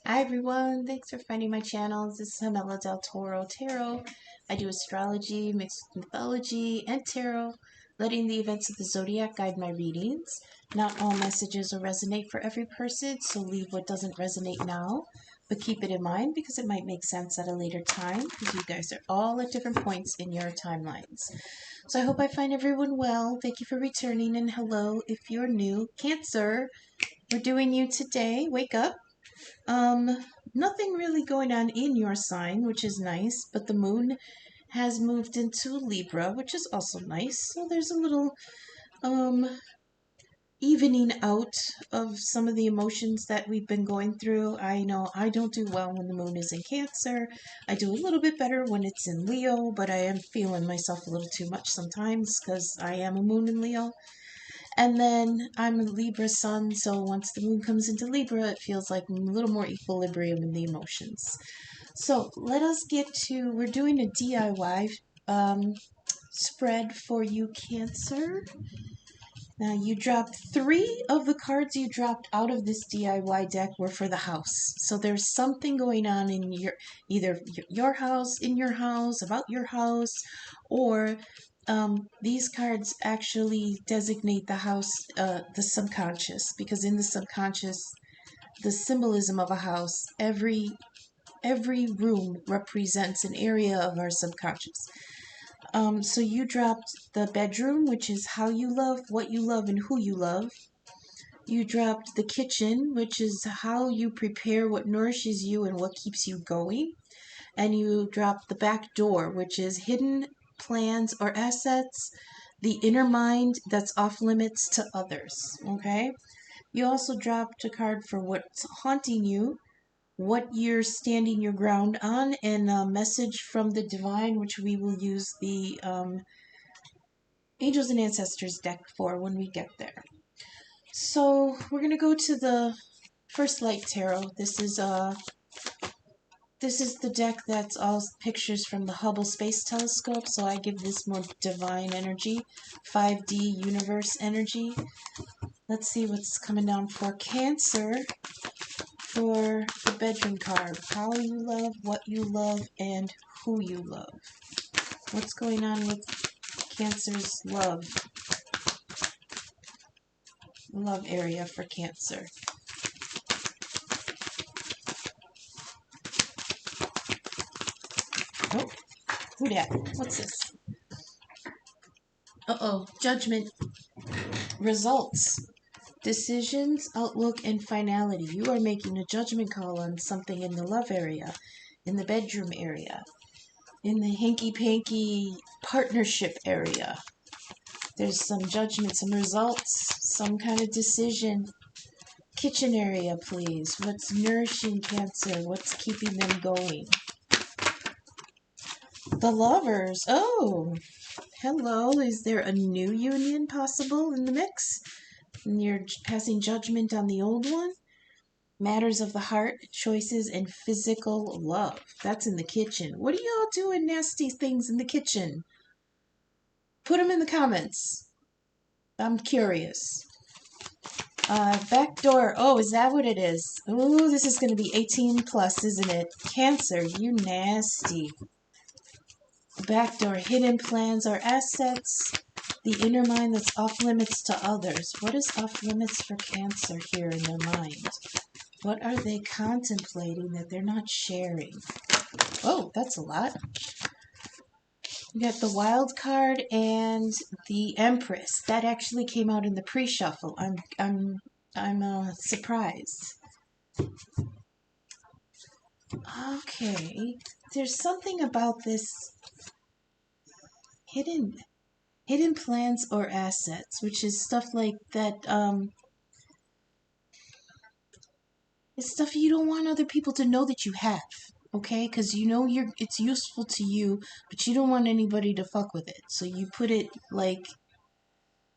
Hi everyone, thanks for finding my channel. This is Hamela del Toro Tarot. I do astrology, mixed with mythology, and tarot, letting the events of the zodiac guide my readings. Not all messages will resonate for every person, so leave what doesn't resonate now, but keep it in mind because it might make sense at a later time because you guys are all at different points in your timelines. So I hope I find everyone well. Thank you for returning, and hello if you're new. Cancer, we're doing you today. Wake up. Nothing really going on in your sign, which is nice, but the moon has moved into Libra, which is also nice. So there's a little evening out of some of the emotions that we've been going through. I know I don't do well when the moon is in Cancer. I do a little bit better when it's in Leo, but I am feeling myself a little too much sometimes because I am a moon in Leo. And then I'm a Libra sun, so once the moon comes into Libra, it feels like a little more equilibrium in the emotions. So let us get to, we're doing a DIY spread for you, Cancer. Now you dropped 3 of the cards you dropped out of this DIY deck were for the house. So there's something going on in either your house, in your house, about your house, or these cards actually designate the house, the subconscious, because in the subconscious, the symbolism of a house, every room represents an area of our subconscious. So you dropped the bedroom, which is how you love, what you love, and who you love. You dropped the kitchen, which is how you prepare what nourishes you and what keeps you going. And you dropped the back door, which is hidden plans or assets, the inner mind that's off limits to others. Okay? You also dropped a card for what's haunting you, what you're standing your ground on, and a message from the divine, which we will use the Angels and Ancestors deck for when we get there. So we're going to go to the First Light Tarot. This is the deck that's all pictures from the Hubble Space Telescope, so I give this more divine energy, 5D universe energy. Let's see what's coming down for Cancer for the bedroom card. How you love, what you love, and who you love. What's going on with Cancer's love area for Cancer? Oh, who dat? What's this? Uh-oh, judgment. Results. Decisions, outlook, and finality. You are making a judgment call on something in the love area, in the bedroom area, in the hanky-panky partnership area. There's some judgment, some results, some kind of decision. Kitchen area, please. What's nourishing Cancer? What's keeping them going? The Lovers. Oh, hello. Is there a new union possible in the mix? And you're passing judgment on the old one? Matters of the heart, choices, and physical love. That's in the kitchen. What are y'all doing nasty things in the kitchen? Put them in the comments. I'm curious. Back door. Oh, is that what it is? Ooh, this is going to be 18 plus, isn't it? Cancer, you nasty. Backdoor, hidden plans or assets. The inner mind that's off limits to others. What is off limits for Cancer here in their mind? What are they contemplating that they're not sharing? Oh, that's a lot. We got the Wild card and the Empress. That actually came out in the pre-shuffle. I'm surprised. Okay, there's something about this hidden plans or assets, which is stuff like that. It's stuff you don't want other people to know that you have. Okay, because you know it's useful to you, but you don't want anybody to fuck with it. So you put it like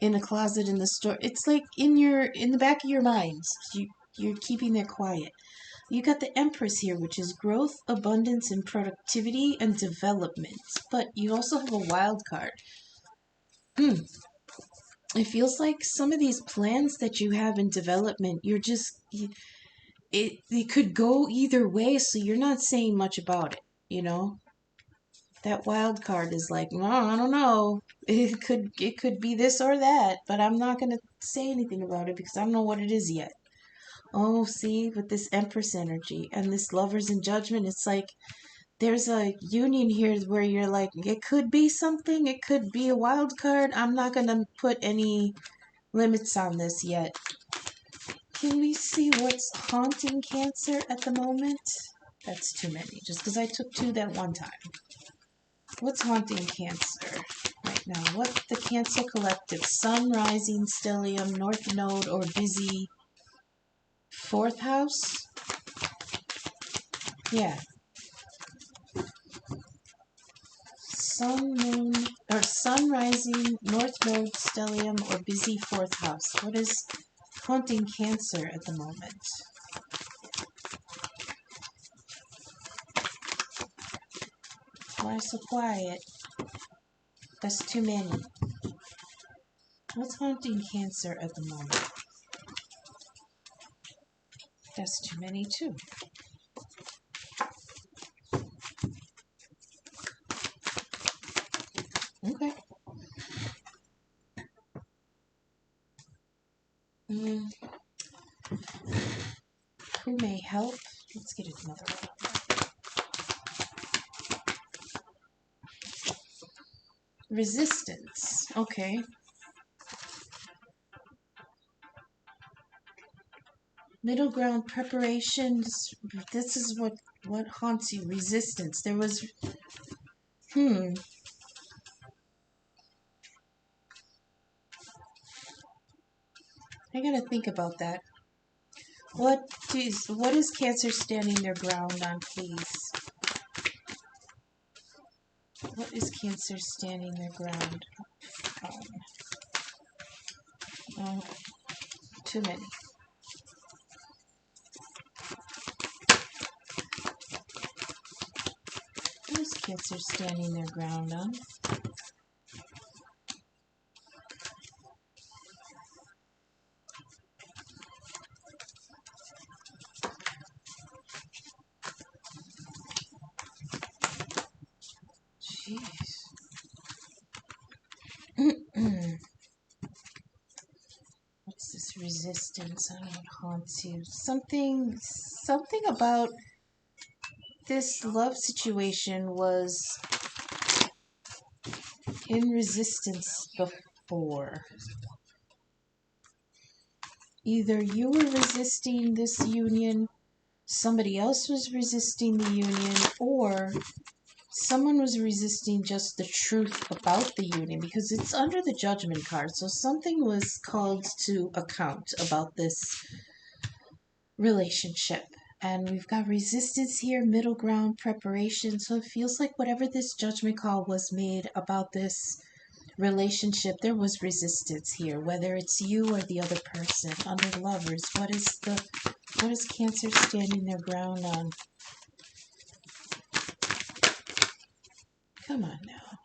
in a closet in the store. It's like in the back of your mind. You're keeping that quiet. You got the Empress here, which is growth, abundance, and productivity and development. But you also have a Wild card. It feels like some of these plans that you have in development, it could go either way, so you're not saying much about it, you know? That wild card is like, no, I don't know. It could be this or that, but I'm not gonna say anything about it because I don't know what it is yet. Oh, see, with this Empress energy and this Lovers in Judgment, it's like there's a union here where you're like, it could be something, it could be a wild card. I'm not gonna put any limits on this yet. Can we see what's haunting Cancer at the moment? That's too many, just because I took two that one time. What's haunting Cancer right now? What the Cancer Collective? Sun, Rising, Stellium, North Node, or busy fourth house? Yeah. Sun, Moon, or Sun, Rising, North Node, Stellium, or busy fourth house. What is haunting Cancer at the moment? Why so quiet? That's too many. What's haunting Cancer at the moment? That's too many too. Okay. Who may help? Let's get another one. Resistance. Okay. Middle ground preparations. This is what haunts you. Resistance. There was. I gotta think about that. What is Cancer standing their ground on, please? What is Cancer standing their ground on? Oh, too many. What is Cancer standing their ground on? Jeez. What's this resistance? I don't know what haunts you. Something about this love situation was in resistance before. Either you were resisting this union, somebody else was resisting the union, or someone was resisting just the truth about the union because it's under the Judgment card. So something was called to account about this relationship. And we've got resistance here, middle ground, preparation. So it feels like whatever this judgment call was made about this relationship, there was resistance here, whether it's you or the other person. Under Lovers, what is Cancer standing their ground on? Come on now.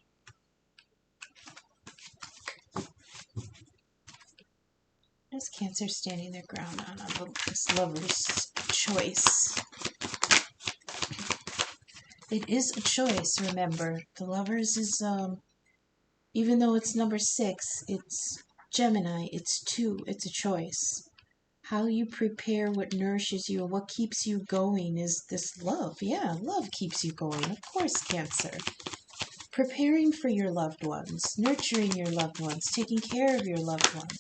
What is Cancer standing their ground on this Lover's choice? It is a choice, remember. The Lovers is even though it's number 6, it's Gemini, it's 2, it's a choice. How you prepare, what nourishes you, and what keeps you going is this love. Yeah, love keeps you going. Of course, Cancer. Preparing for your loved ones, nurturing your loved ones, taking care of your loved ones.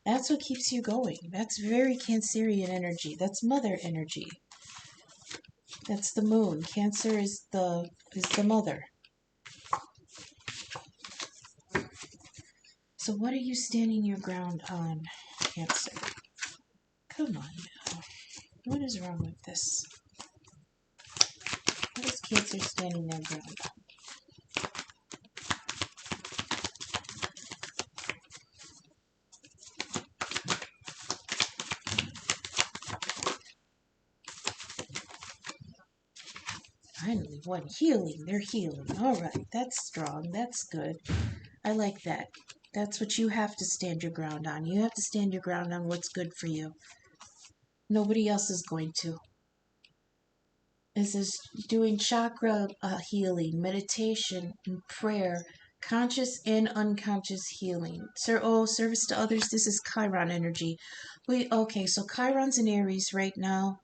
That's what keeps you going. That's very Cancerian energy. That's mother energy. That's the moon. Cancer is the mother. So what are you standing your ground on, Cancer? Come on now. What is wrong with this? What is Cancer standing their ground on? Finally, one healing. They're healing. All right, that's strong. That's good. I like that. That's what you have to stand your ground on. You have to stand your ground on what's good for you. Nobody else is going to. This is doing chakra healing, meditation, and prayer, conscious and unconscious healing. Service to others. This is Chiron energy. Okay, so Chiron's in Aries right now.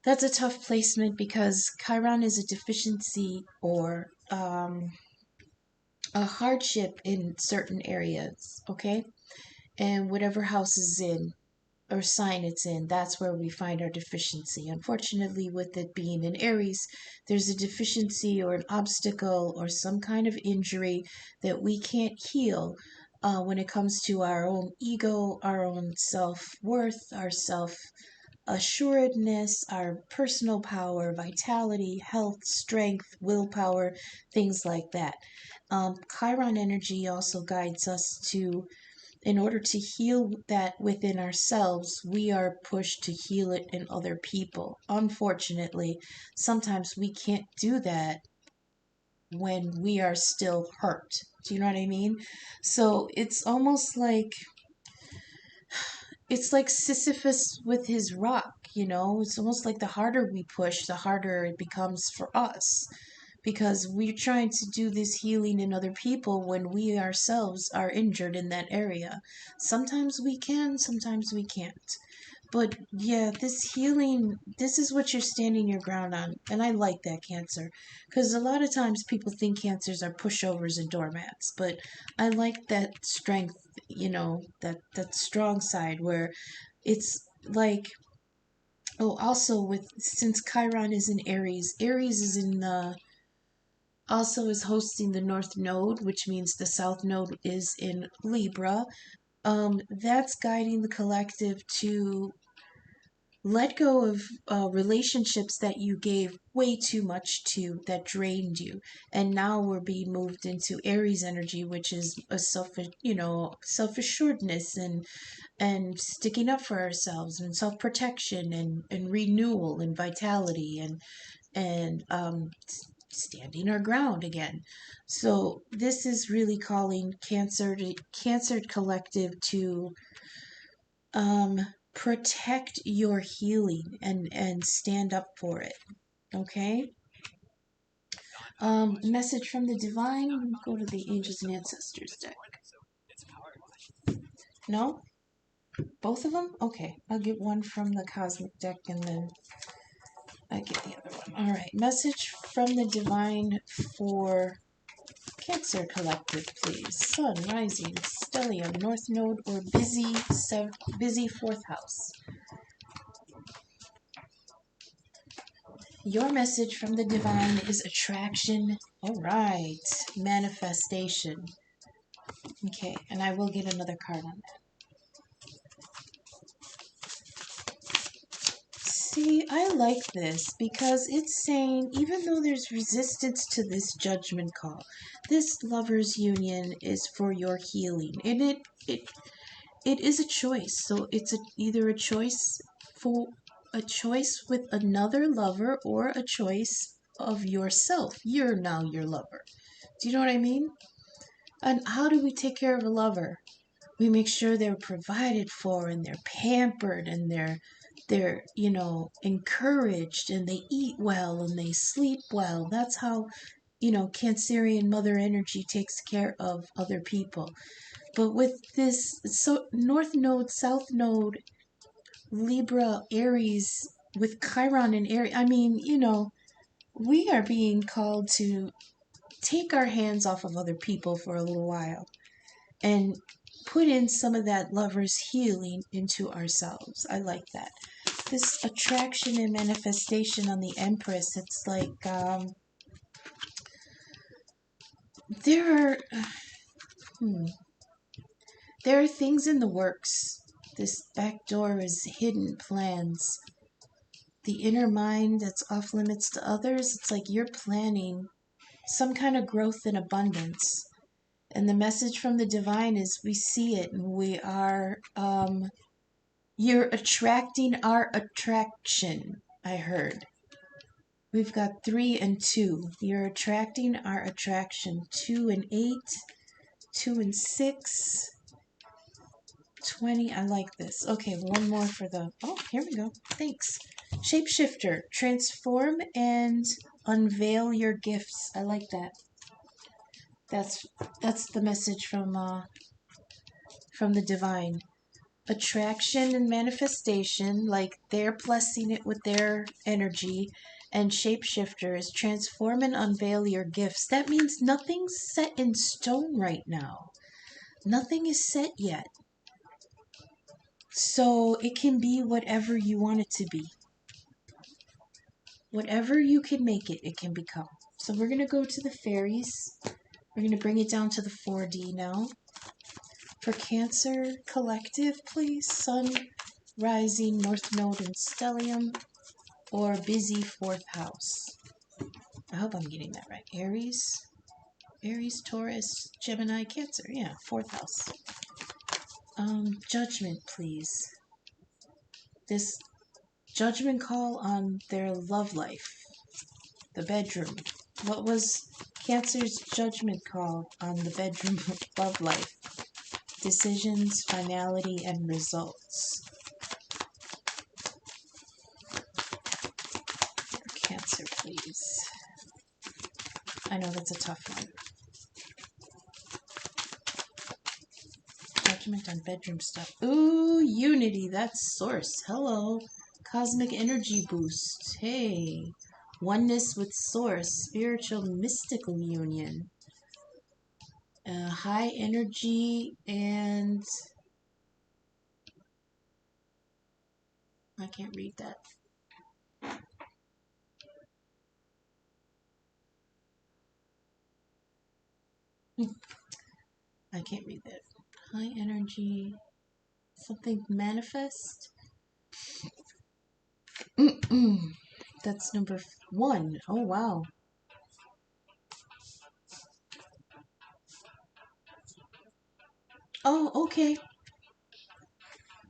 That's a tough placement because Chiron is a deficiency or a hardship in certain areas, okay? And whatever house is in or sign it's in, that's where we find our deficiency. Unfortunately, with it being in Aries, there's a deficiency or an obstacle or some kind of injury that we can't heal when it comes to our own ego, our own self-worth, our self-assuredness, our personal power, vitality, health, strength, willpower, things like that. Chiron energy also guides us to, in order to heal that within ourselves, we are pushed to heal it in other people. Unfortunately, sometimes we can't do that when we are still hurt. Do you know what I mean? So it's like Sisyphus with his rock, you know? It's almost like the harder we push, the harder it becomes for us. Because we're trying to do this healing in other people when we ourselves are injured in that area. Sometimes we can, sometimes we can't. But yeah, this healing, this is what you're standing your ground on. And I like that, Cancer. Because a lot of times people think Cancers are pushovers and doormats. But I like that strength, that strong side where it's like, oh, also since Chiron is in Aries, Aries is in the also is hosting the North Node, which means the South Node is in Libra. That's guiding the collective to let go of relationships that you gave way too much to, that drained you, and now we're being moved into Aries energy, which is a self-assuredness and sticking up for ourselves and self-protection and renewal and vitality and standing our ground again. So this is really calling Cancer Collective to protect your healing and stand up for it. Okay? Message from the divine. Go to the angels and ancestors deck. No? Both of them? Okay. I'll get one from the cosmic deck and then I get the other one. Alright. Message from the divine for Cancer Collective, please. Sun, rising, stellium, north node, or busy fourth house. Your message from the divine is attraction. All right. Manifestation. Okay, and I will get another card on that. See, I like this because it's saying even though there's resistance to this judgment call, this lover's union is for your healing. And it is a choice. So it's either a choice with another lover or a choice of yourself. You're now your lover. Do you know what I mean? And how do we take care of a lover? We make sure they're provided for and they're pampered and they're encouraged and they eat well and they sleep well. That's how, Cancerian mother energy takes care of other people. But with this, so North Node, South Node, Libra, Aries, with Chiron and Aries, I mean, we are being called to take our hands off of other people for a little while and put in some of that lover's healing into ourselves. I like that. This attraction and manifestation on the Empress, it's like there are things in the works. This back door is hidden plans. The inner mind that's off limits to others, it's like you're planning some kind of growth and abundance. And the message from the divine is we see it and we are, you're attracting our attraction, I heard. We've got 3 and 2. You're attracting our attraction. 2 and 8, 2 and 6, 20. I like this. Okay, one more for the... Oh, here we go. Thanks. Shapeshifter. Transform and unveil your gifts. I like that. That's the message from the divine. Attraction and manifestation, like they're blessing it with their energy. And shapeshifter is transform and unveil your gifts. That means nothing's set in stone right now. Nothing is set yet. So it can be whatever you want it to be. Whatever you can make it, it can become. So we're going to go to the fairies. We're going to bring it down to the 4D now. For Cancer Collective, please. Sun, Rising, North Node, and Stellium. Or Busy, 4th house. I hope I'm getting that right. Aries, Taurus, Gemini, Cancer. Yeah, 4th house. Judgment, please. This judgment call on their love life. The bedroom. What was Cancer's judgment call on the bedroom love life? Decisions, finality, and results. For Cancer, please. I know that's a tough one. Judgment on bedroom stuff. Ooh, unity. That's source. Hello. Cosmic energy boost. Hey. Oneness with source. Spiritual mystical union. High energy and... I can't read that. I can't read that. High energy... Something manifest? That's number 1. Oh, wow. Oh, okay.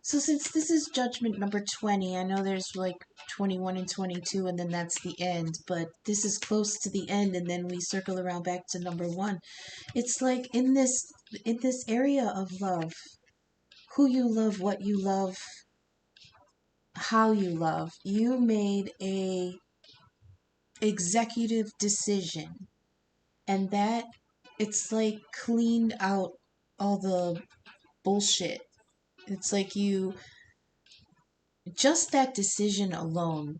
So since this is judgment number 20, I know there's like 21 and 22 and then that's the end, but this is close to the end and then we circle around back to number 1. It's like in this area of love, who you love, what you love, how you love, you made a executive decision, and that it's like cleaned out all the bullshit. It's like just that decision alone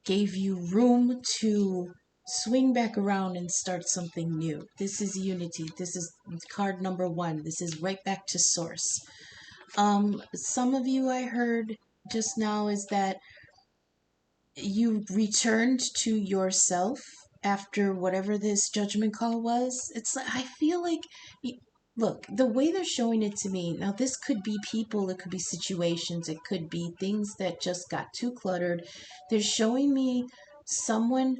gave you room to swing back around and start something new. This is unity. This is card number 1. This is right back to source. Some of you I heard just now is that you returned to yourself after whatever this judgment call was. It's like, I feel like, look, the way they're showing it to me, now this could be people, it could be situations, it could be things that just got too cluttered. They're showing me someone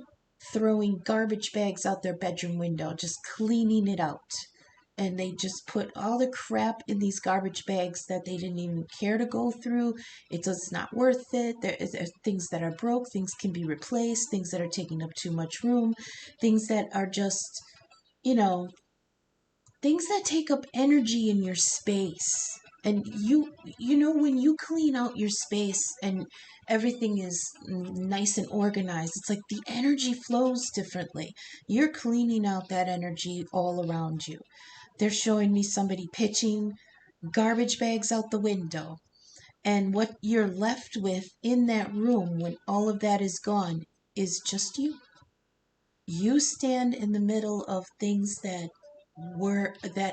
throwing garbage bags out their bedroom window, just cleaning it out. And they just put all the crap in these garbage bags that they didn't even care to go through. It's not worth it. There's things that are broke, things can be replaced, things that are taking up too much room, things that are just, things that take up energy in your space. And when you clean out your space and everything is nice and organized, it's like the energy flows differently. You're cleaning out that energy all around you. They're showing me somebody pitching garbage bags out the window. And what you're left with in that room when all of that is gone is just you. You stand in the middle of things that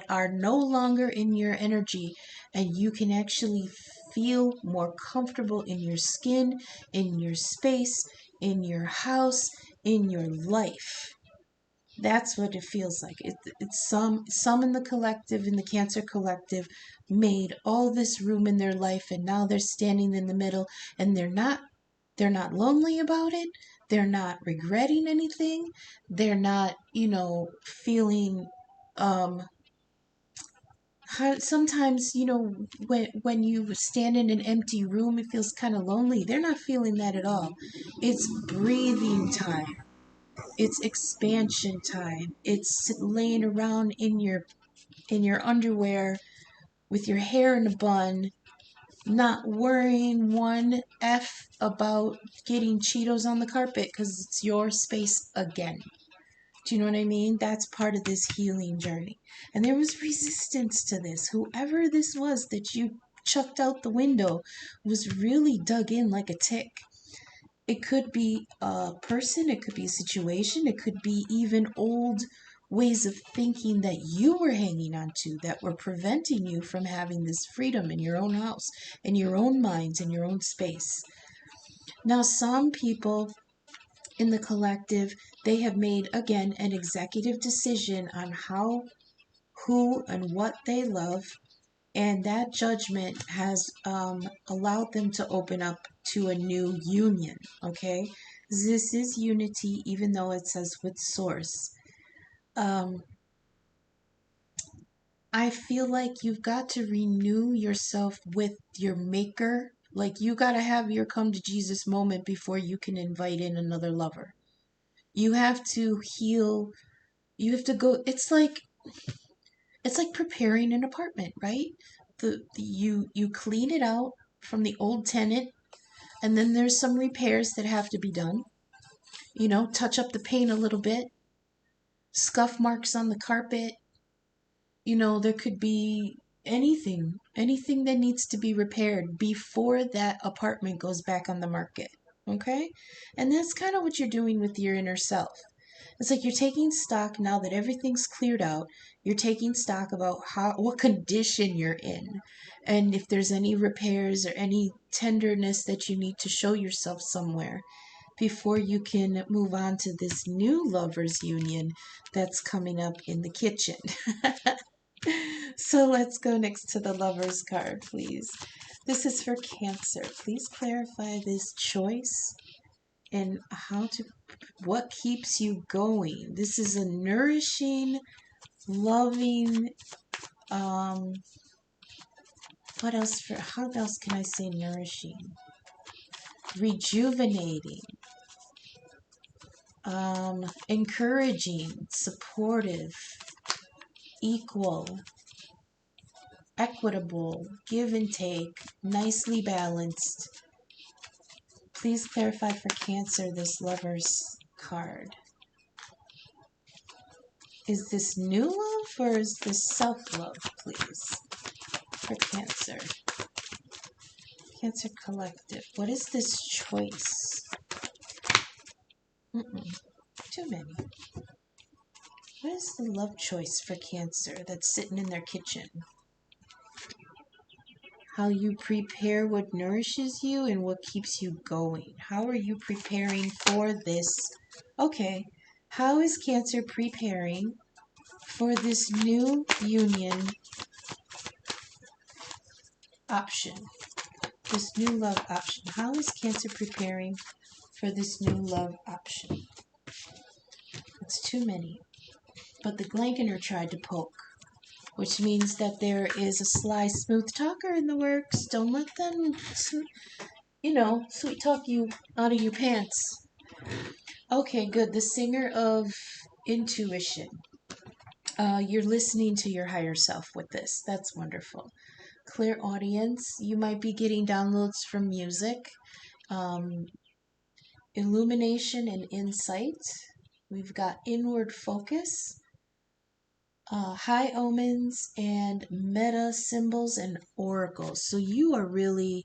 are no longer in your energy, and you can actually feel more comfortable in your skin, in your space, in your house, in your life. That's what it feels like. It's some in the collective, in the Cancer collective, made all this room in their life, and now they're standing in the middle, and they're not lonely about it. They're not regretting anything. They're not, feeling sometimes, when you stand in an empty room, it feels kind of lonely. They're not feeling that at all. It's breathing time. It's expansion time. It's laying around in your underwear with your hair in a bun, not worrying one F about getting Cheetos on the carpet because it's your space again. Do you know what I mean? That's part of this healing journey. And there was resistance to this. Whoever this was that you chucked out the window was really dug in like a tick. It could be a person, it could be a situation, it could be even old ways of thinking that you were hanging on to that were preventing you from having this freedom in your own house, in your own minds, in your own space. Now, some people in the collective, they have made, again, an executive decision on how, who, and what they love, and that judgment has allowed them to open up to a new union. Okay, this is unity, even though it says with source. I feel like you've got to renew yourself with your maker. Like, you got to have your come to Jesus moment before you can invite in another lover. You have to heal. You have to go. It's like preparing an apartment, right? You clean it out from the old tenant, and then there's some repairs that have to be done. You know, touch up the paint a little bit, scuff marks on the carpet. You know, there could be anything that needs to be repaired before that apartment goes back on the market. Okay? And that's kind of what you're doing with your inner self. It's like you're taking stock now that everything's cleared out. You're taking stock about what condition you're in, and if there's any repairs or any tenderness that you need to show yourself somewhere before you can move on to this new lovers union that's coming up in the kitchen. So let's go next to the lovers card, please. This is for Cancer. Please clarify this choice and what keeps you going. This is a nourishing, loving, how else can I say nourishing? Rejuvenating, encouraging, supportive, equal, equitable, give and take, nicely balanced. Please clarify for Cancer this Lover's card. Is this new love or is this self-love, please, for Cancer? Cancer Collective. What is this choice? Too many. What is the love choice for Cancer that's sitting in their kitchen? How you prepare what nourishes you and what keeps you going. How are you preparing for this? Okay. How is Cancer preparing for this new union option? This new love option. How is Cancer preparing for this new love option? It's too many. But the Glankener tried to poke, which means that there is a sly smooth talker in the works. Don't let them, sweet talk you out of your pants. Okay, good. The Singer of Intuition. You're listening to your higher self with this. That's wonderful. Clear audience. You might be getting downloads from music. Illumination and insight. We've got inward focus. High omens and meta symbols and oracles. So you are really,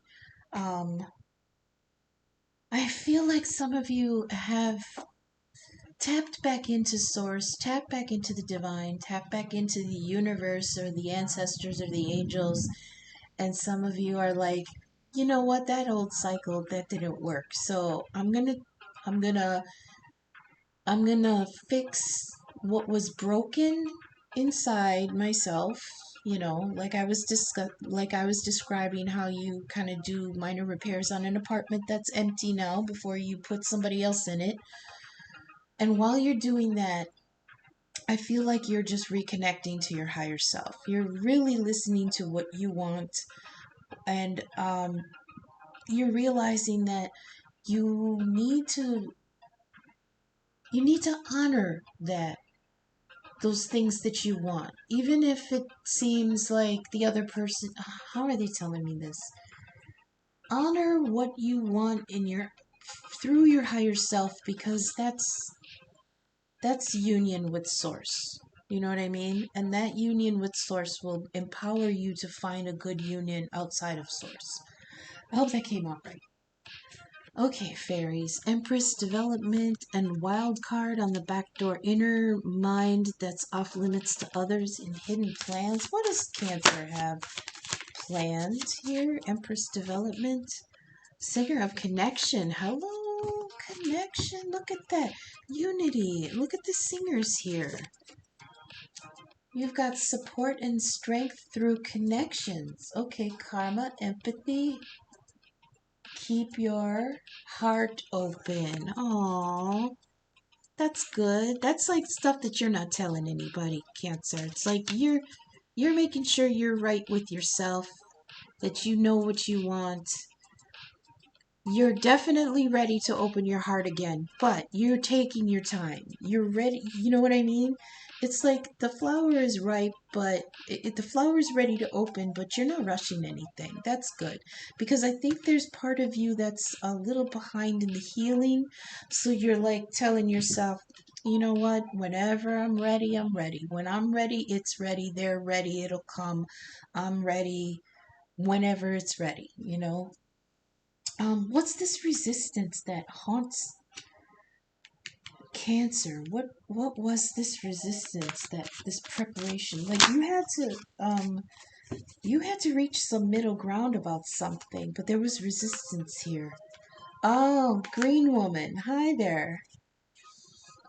I feel like some of you have tapped back into source, tapped back into the divine, tapped back into the universe or the ancestors or the angels. And some of you are like, you know what, that old cycle, that didn't work. So I'm gonna fix what was broken inside myself, like I was describing how you kind of do minor repairs on an apartment that's empty now before you put somebody else in it. And while you're doing that, I feel like you're just reconnecting to your higher self. You're really listening to what you want, and you're realizing that you need to honor those things that you want, even if it seems like the other person, how are they telling me this? honor what you want in your through your higher self, because that's union with source. You know what I mean? And that union with source will empower you to find a good union outside of source. I hope that came out right. Okay, fairies. Empress development and wild card on the back door. Inner mind that's off limits to others in hidden plans. What does Cancer have planned here? Empress development. Singer of connection. Hello, connection. Look at that. Unity. Look at the singers here. You've got support and strength through connections. Okay, karma, empathy. Keep your heart open. Aww. That's good. That's like stuff that you're not telling anybody, Cancer. It's like you're making sure you're right with yourself, that you know what you want. You're definitely ready to open your heart again, but you're taking your time. You're ready. You know what I mean? It's like the flower is ripe, but the flower is ready to open, but you're not rushing anything. That's good, because I think there's part of you that's a little behind in the healing. So you're like telling yourself, you know what? Whenever I'm ready, I'm ready. When I'm ready, it's ready. They're ready. It'll come. I'm ready whenever it's ready, you know? What's this resistance that haunts Cancer? What was this resistance, that this preparation? Like you had to reach some middle ground about something, but there was resistance here. Oh, green woman. Hi there.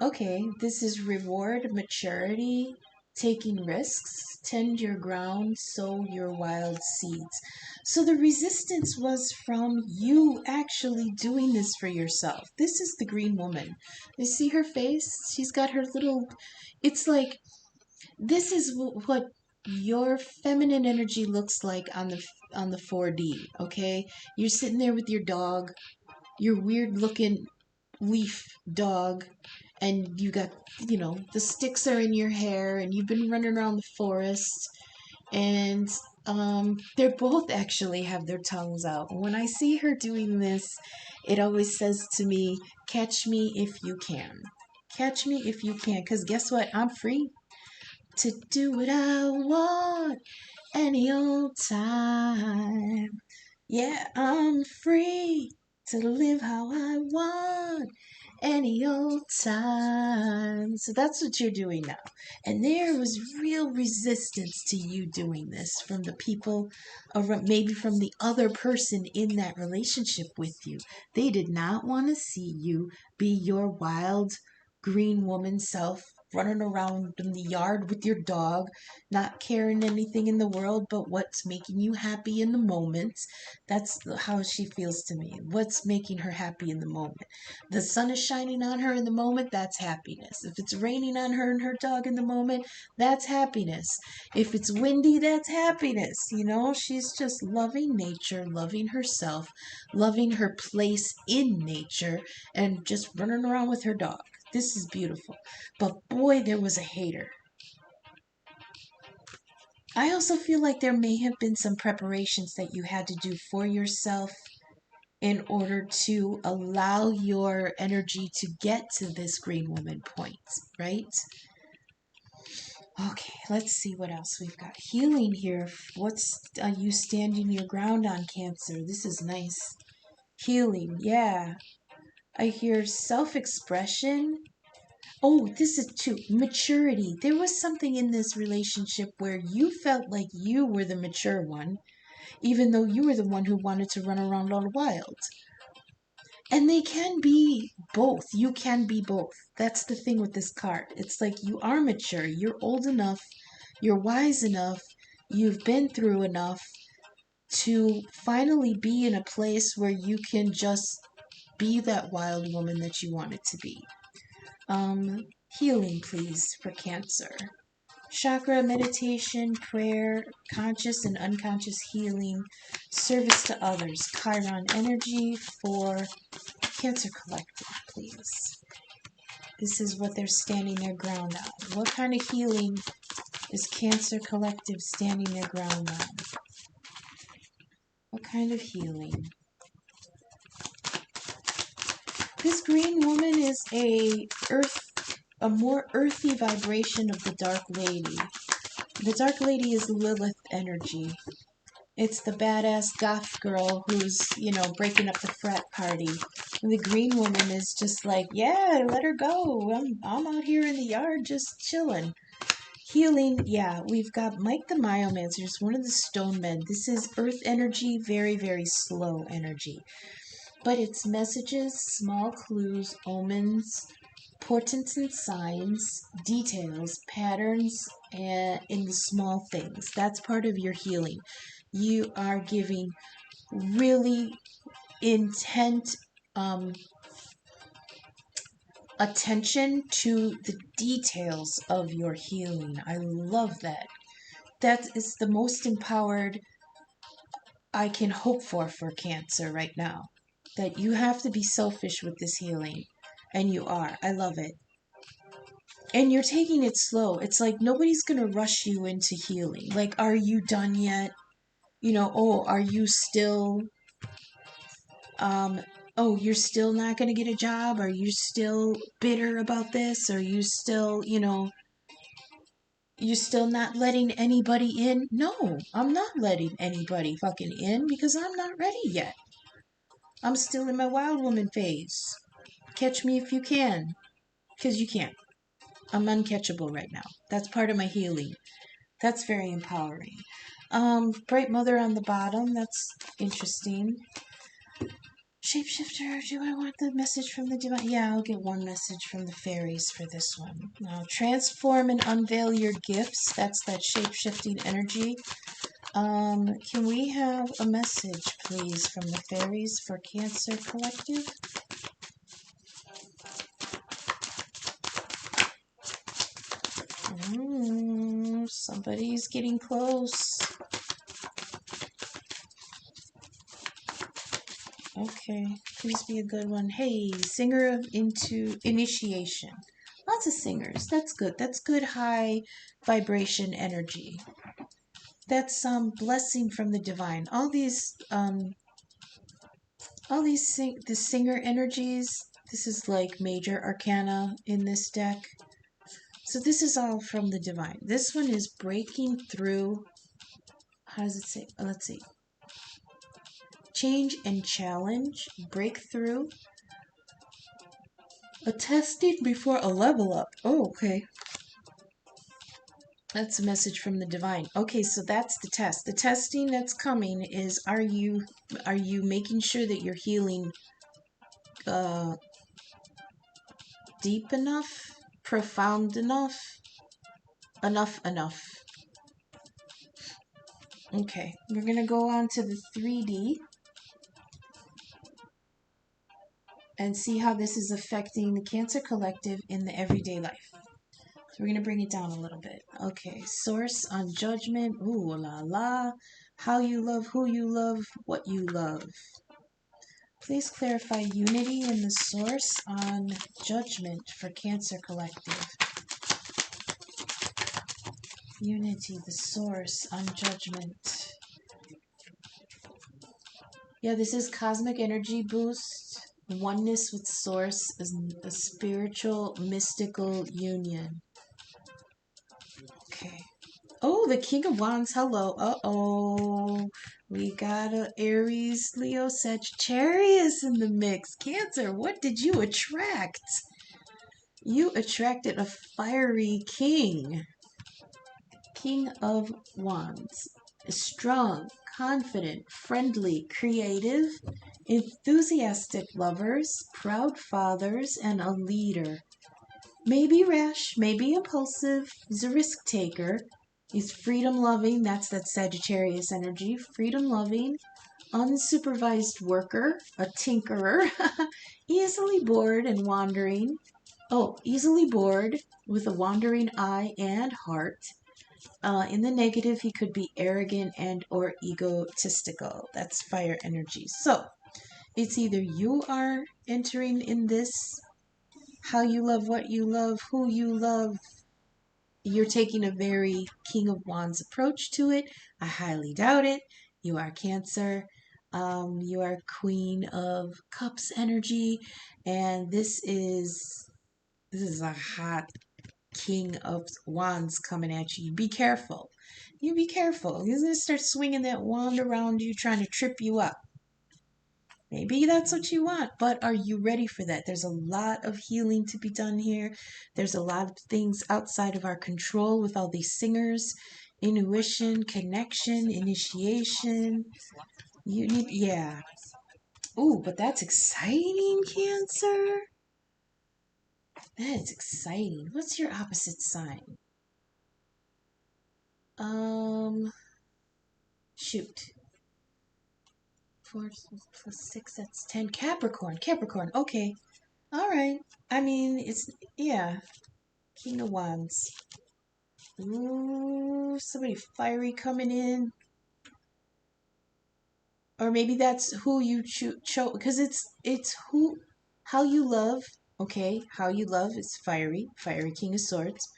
Okay, this is reward, maturity, taking risks, tend your ground, sow your wild seeds. So the resistance was from you actually doing this for yourself. This is the green woman. You see her face? She's got her little. It's like this is what your feminine energy looks like on the 4D. Okay, you're sitting there with your dog, your weird looking leaf dog, and you got, the sticks are in your hair, and you've been running around the forest, and they're both actually have their tongues out. When I see her doing this, it always says to me, catch me if you can. Catch me if you can, because guess what? I'm free to do what I want any old time. Yeah, I'm free to live how I want any old time. So that's what you're doing now. And there was real resistance to you doing this from the people, or maybe from the other person in that relationship with you. They did not want to see you be your wild green woman self, running around in the yard with your dog, not caring anything in the world but what's making you happy in the moment. That's how she feels to me. What's making her happy in the moment? The sun is shining on her in the moment, that's happiness. If it's raining on her and her dog in the moment, that's happiness. If it's windy, that's happiness. She's just loving nature, loving herself, loving her place in nature, and just running around with her dog. This is beautiful. But boy, there was a hater. I also feel like there may have been some preparations that you had to do for yourself in order to allow your energy to get to this green woman point, right? Okay, let's see what else we've got. Healing here. What's you standing your ground on, Cancer? This is nice. Healing, yeah. I hear self-expression. Oh, this is too maturity. There was something in this relationship where you felt like you were the mature one, even though you were the one who wanted to run around all wild. And they can be both. You can be both. That's the thing with this card. It's like you are mature. You're old enough. You're wise enough. You've been through enough to finally be in a place where you can just be that wild woman that you wanted to be. Healing, please, for Cancer. Chakra meditation, prayer, conscious and unconscious healing, service to others. Chiron energy for Cancer Collective, please. This is what they're standing their ground on. What kind of healing is Cancer Collective standing their ground on? What kind of healing? This green woman is a more earthy vibration of the Dark Lady. The Dark Lady is Lilith energy. It's the badass goth girl who's, breaking up the frat party. And the green woman is just like, yeah, let her go. I'm out here in the yard just chilling. Healing, yeah, we've got Mike the Myomancer, one of the stone men. This is earth energy, very, very slow energy. But it's messages, small clues, omens, portents and signs, details, patterns, and in the small things. That's part of your healing. You are giving really intent attention to the details of your healing. I love that. That is the most empowered I can hope for Cancer right now. That you have to be selfish with this healing. And you are. I love it. And you're taking it slow. It's like nobody's going to rush you into healing. Like, are you done yet? Are you still, you're still not going to get a job? Are you still bitter about this? Are you still, you're still not letting anybody in? No, I'm not letting anybody fucking in because I'm not ready yet. I'm still in my wild woman phase. Catch me if you can. Because you can't. I'm uncatchable right now. That's part of my healing. That's very empowering. Bright Mother on the bottom. That's interesting. Shapeshifter, do I want the message from the divine? Yeah, I'll get one message from the fairies for this one. Now, transform and unveil your gifts. That's that shape-shifting energy. Can we have a message, please, from the fairies for Cancer Collective? Somebody's getting close. Okay, please be a good one. Hey, singer of initiation. Lots of singers. That's good. That's good high vibration energy. That's blessing from the divine. All these the singer energies. This is like major arcana in this deck. So this is all from the divine. This one is breaking through. How does it say? Let's see. Change and challenge, breakthrough, a testing before a level up. Oh, okay. That's a message from the divine. Okay, so that's the test. The testing that's coming is are you making sure that you're healing deep enough, profound enough, enough. Okay, we're going to go on to the 3D. And see how this is affecting the Cancer Collective in the everyday life. So we're going to bring it down a little bit. Okay, source on judgment. Ooh la la. How you love, who you love, what you love. Please clarify unity in the source on judgment for Cancer Collective. Unity, the source on judgment. Yeah, this is cosmic energy boost. Oneness with source is a spiritual, mystical union. Okay. Oh, the King of Wands. Hello. Uh-oh. We got a Aries, Leo, Sagittarius in the mix. Cancer, what did you attract? You attracted a fiery king. King of Wands. Strong, confident, friendly, creative, enthusiastic lovers, proud fathers, and a leader. Maybe rash, maybe impulsive, he's a risk taker. He's freedom loving, that's that Sagittarius energy. Freedom loving, unsupervised worker, a tinkerer, easily bored and wandering. Oh, easily bored with a wandering eye and heart. In the negative, he could be arrogant and or egotistical. That's fire energy. So, it's either you are entering in this, how you love, what you love, who you love. You're taking a very King of Wands approach to it. I highly doubt it. You are Cancer. You are Queen of Cups energy, and this is a hot King of Wands coming at you. Be careful. You be careful. He's gonna start swinging that wand around you, trying to trip you up. Maybe that's what you want, but are you ready for that? There's a lot of healing to be done here. There's a lot of things outside of our control with all these singers. Intuition, connection, initiation. You need, yeah. Ooh, but that's exciting, Cancer. That is exciting. What's your opposite sign? Um, Shoot. 4 plus 6, that's 10. Capricorn. Capricorn. Okay. All right. I mean, yeah. King of Wands. Ooh, somebody fiery coming in. Or maybe that's who you chose, because it's how you love. Okay, how you love is fiery, fiery King of Swords.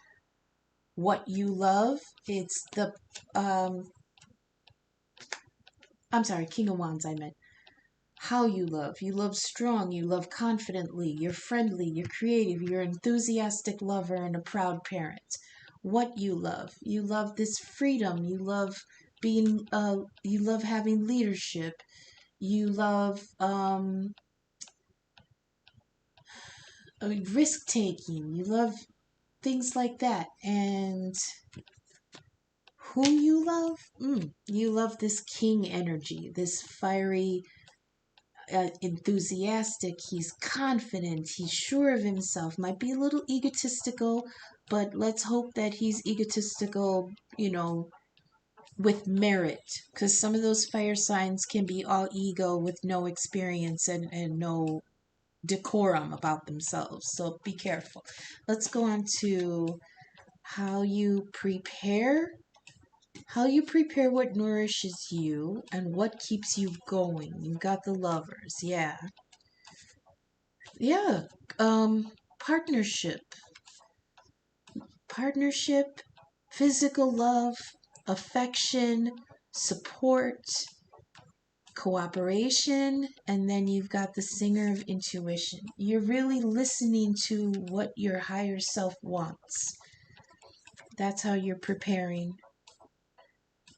What you love, it's the um. I'm sorry, King of Wands. I meant how you love. You love strong. You love confidently. You're friendly. You're creative. You're an enthusiastic lover and a proud parent. What you love. You love this freedom. You love being. You love having leadership. You love risk taking. You love things like that. And who you love? You love this king energy, this fiery, enthusiastic. He's confident. He's sure of himself. Might be a little egotistical, but let's hope that he's egotistical, with merit. Because some of those fire signs can be all ego with no experience and no decorum about themselves. So be careful. Let's go on to how you prepare. How you prepare what nourishes you and what keeps you going. You got the lovers. Yeah. Yeah. Um partnership. Partnership, physical love, affection, support, cooperation, and then you've got the singer of intuition. You're really listening to what your higher self wants. That's how you're preparing.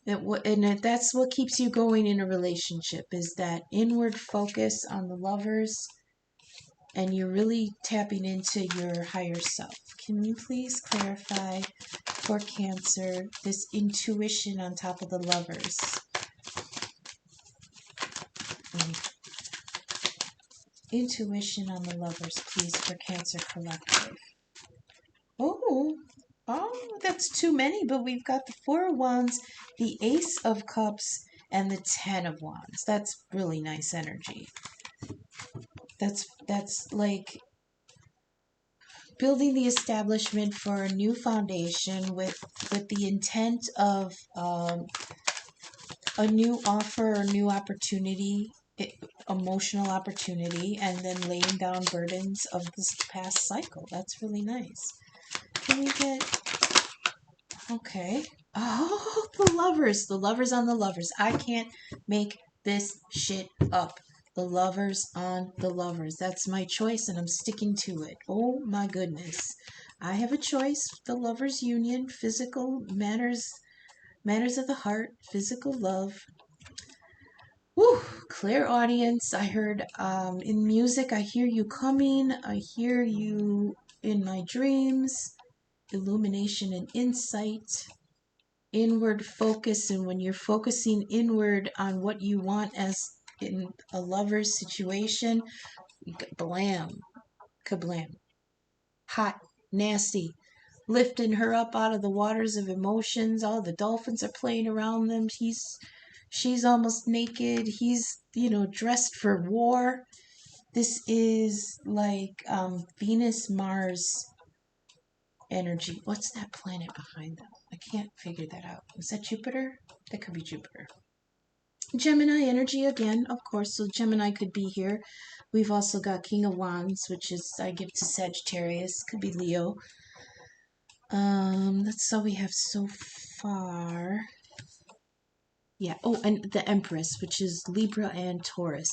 And that's what keeps you going in a relationship, is that inward focus on the lovers, and you're really tapping into your higher self. Can you please clarify for Cancer this intuition on top of the lovers? Intuition on the lovers, please, for Cancer Collective. Oh, that's too many, but we've got the Four of Wands, the Ace of Cups, and the Ten of Wands. That's really nice energy. That's like building the establishment for a new foundation with the intent of a new offer or new opportunity, emotional opportunity, and then laying down burdens of this past cycle. That's really nice. Can we get... Okay. Oh, the lovers on the lovers. I can't make this shit up. The lovers on the lovers. That's my choice, and I'm sticking to it. Oh my goodness. I have a choice. The lovers union, physical matters of the heart, physical love. Woo, clear audience. I heard in music, I hear you coming. I hear you in my dreams. Illumination and insight. Inward focus, and when you're focusing inward on what you want as in a lover's situation, blam, kablam, hot, nasty, lifting her up out of the waters of emotions. All the dolphins are playing around them. She's almost naked. He's, dressed for war. This is like Venus, Mars energy. What's that planet behind them? I can't figure that out. Is that Jupiter? That could be Jupiter. Gemini energy again, of course. So Gemini could be here. We've also got King of Wands, which is I give to Sagittarius. Could be Leo. That's all we have so far. Yeah. Oh, and the Empress, which is Libra and Taurus,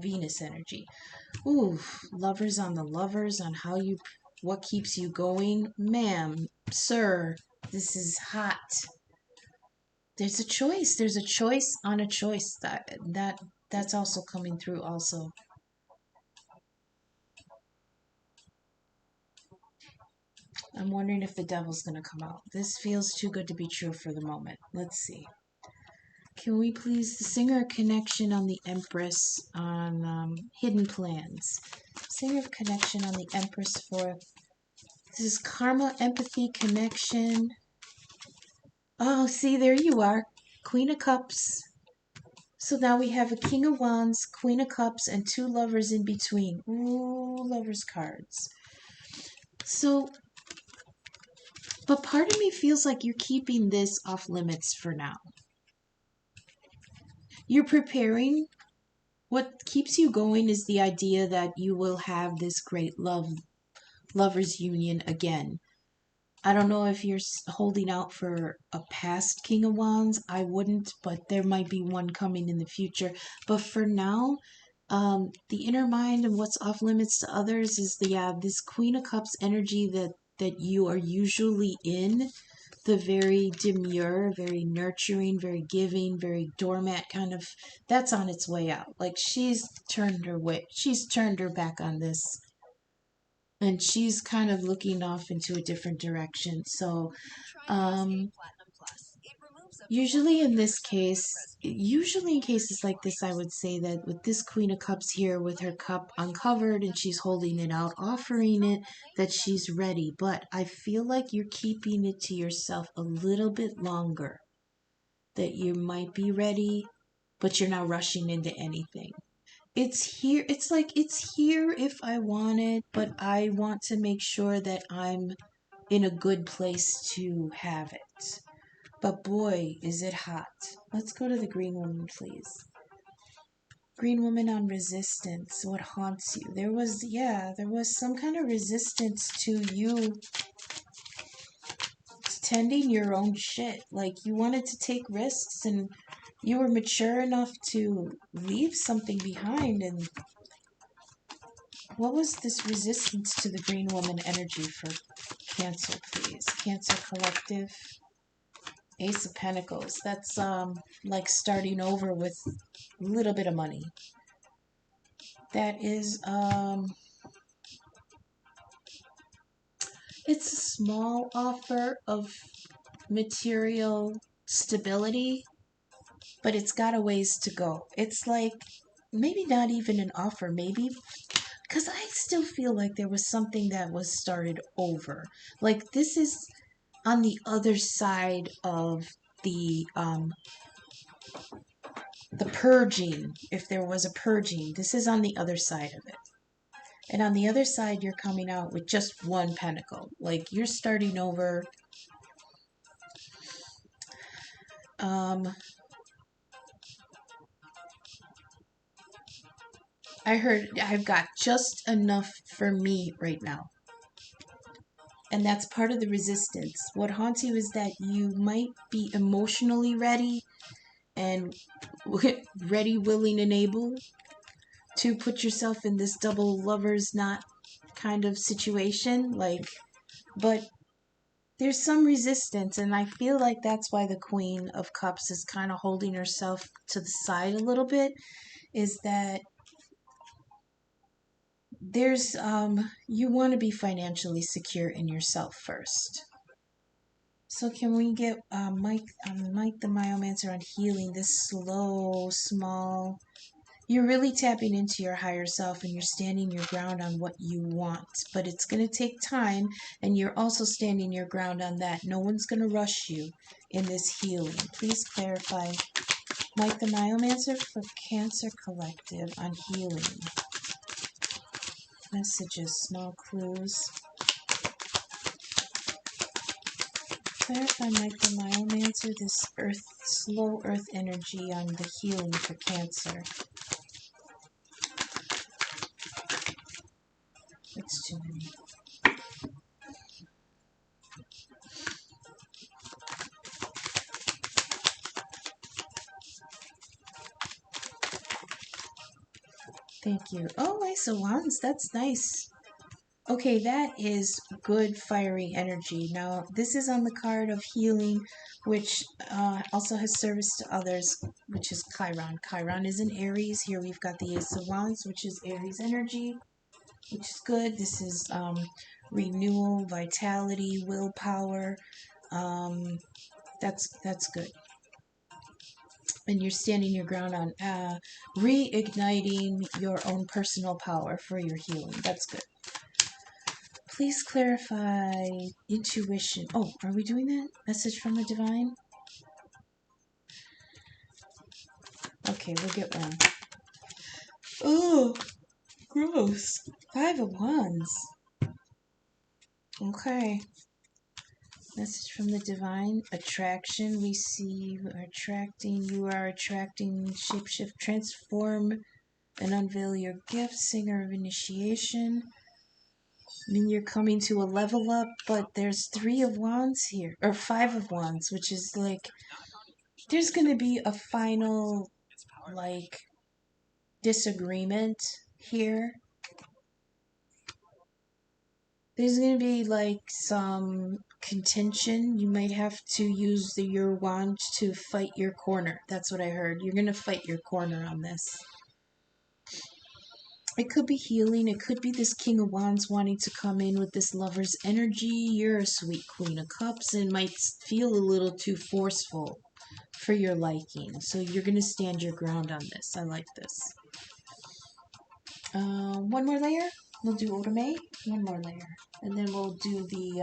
Venus energy. Ooh, lovers on the lovers on how you, what keeps you going, ma'am, sir. This is hot. There's a choice. There's a choice on a choice. That's also coming through. Also, I'm wondering if the devil's gonna come out. This feels too good to be true for the moment. Let's see. Can we please the singer connection on the Empress on Hidden Plans? Singer of connection on the Empress for this is karma, empathy, connection. Oh, see, there you are. Queen of Cups. So now we have a King of Wands, Queen of Cups, and two lovers in between. Ooh, lovers cards. So, but part of me feels like you're keeping this off limits for now. You're preparing. What keeps you going is the idea that you will have this great lovers union again. I don't know if you're holding out for a past King of Wands. I wouldn't, but there might be one coming in the future. But for now, the inner mind and what's off limits to others is this Queen of Cups energy that you are usually in. The very demure, very nurturing, very giving, very doormat kind of, that's on its way out. Like she's turned her back on this, and she's kind of looking off into a different direction. So usually in cases like this, I would say that with this Queen of Cups here, with her cup uncovered and she's holding it out, offering it, that she's ready. But I feel like you're keeping it to yourself a little bit longer, that you might be ready, but you're not rushing into anything. It's here. It's like it's here if I want it, but I want to make sure that I'm in a good place to have it. But boy, is it hot. Let's go to the green woman, please. Green woman on resistance. What haunts you? There was some kind of resistance to you tending your own shit. Like you wanted to take risks and you were mature enough to leave something behind. And what was this resistance to the green woman energy for Cancer, please? Cancer collective. Ace of Pentacles. That's like starting over with a little bit of money. That is it's a small offer of material stability, but it's got a ways to go. It's like maybe not even an offer, maybe because I still feel like there was something that was started over. Like this is on the other side of the purging. If there was a purging, this is on the other side of it. And on the other side, you're coming out with just one pentacle. Like you're starting over. I heard I've got just enough for me right now. And that's part of the resistance. What haunts you is that you might be emotionally ready and ready, willing, and able to put yourself in this double lover's knot kind of situation. Like, but there's some resistance, and I feel like that's why the Queen of Cups is kind of holding herself to the side a little bit, is that there's you want to be financially secure in yourself first. So can we get Mike the Myomancer on healing, this slow, small. You're really tapping into your higher self and you're standing your ground on what you want. But it's going to take time, and you're also standing your ground on that. No one's going to rush you in this healing. Please clarify. Mike the Myomancer for Cancer Collective on healing. Messages, small clues. Clarify, Mike the Myomancer, this slow earth energy on the healing for Cancer. That's too many. Thank you. Oh, Ace of Wands. That's nice. Okay, that is good fiery energy. Now, this is on the card of healing, which also has service to others, which is Chiron. Chiron is in Aries. Here we've got the Ace of Wands, which is Aries energy, which is good. This is renewal, vitality, willpower. That's good. And you're standing your ground on reigniting your own personal power for your healing. That's good. Please clarify intuition. Oh, are we doing that? Message from the divine? Okay, we'll get one. Oh, gross. 5 of Wands. Okay. Message from the divine. Attraction. We see attracting. You are attracting. Shapeshift. Transform and unveil your gift. Singer of initiation. I mean, you're coming to a level up, but there's 3 of Wands here. Or 5 of Wands, which is like... There's going to be a final, like, disagreement here. There's going to be, like, some contention. You might have to use your wand to fight your corner. That's what I heard. You're going to fight your corner on this. It could be healing. It could be this King of Wands wanting to come in with this lover's energy. You're a sweet Queen of Cups and might feel a little too forceful for your liking. So you're going to stand your ground on this. I like this. One more layer. We'll do Oda-Mae. One more layer. And then we'll do the